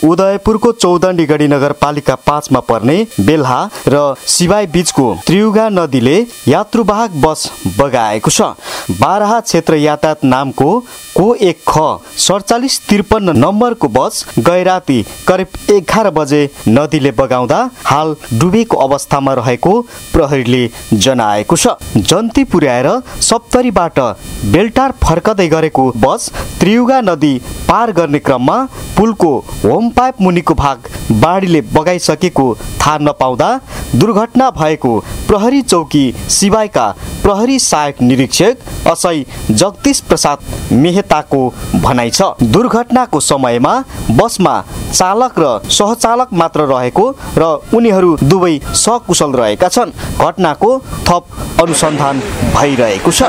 उदयपुरको चौदण्डी गढी नगरपालिका 5 मा पर्ने बेल्हा र सिवाई बीचको त्रियुगा नदीले यात्रुवाहक बस बगाएको छ। बाराहा क्षेत्र यातायात नामको को 1 ख 4753 नम्बरको बस गैराती करिब 11 बजे नदीले बगाउँदा हाल डुबेको अवस्थामा रहेको प्रहरीले जनाएको छ। जन्ती पुर्याएर सप्तरीबाट बेलटार फर्कदै गरेको बस त्रियुगा नदी पार गर्ने क्रममा पुलको होम पाइप मुनिको भाग बाढीले बगाइसकेको थाहा नपाउँदा दुर्घटना भएको प्रहरी चौकी सिवाईका प्रहरी सहायक निरीक्षक असै जगदीश प्रसाद मेहताको भनाइ छ। दुर्घटनाको समयमा बसमा चालक र सहचालक मात्र रहेको र उनीहरू दुवै सकुशल रहेका छन्। घटनाको थप अनुसन्धान भइरहेको छ।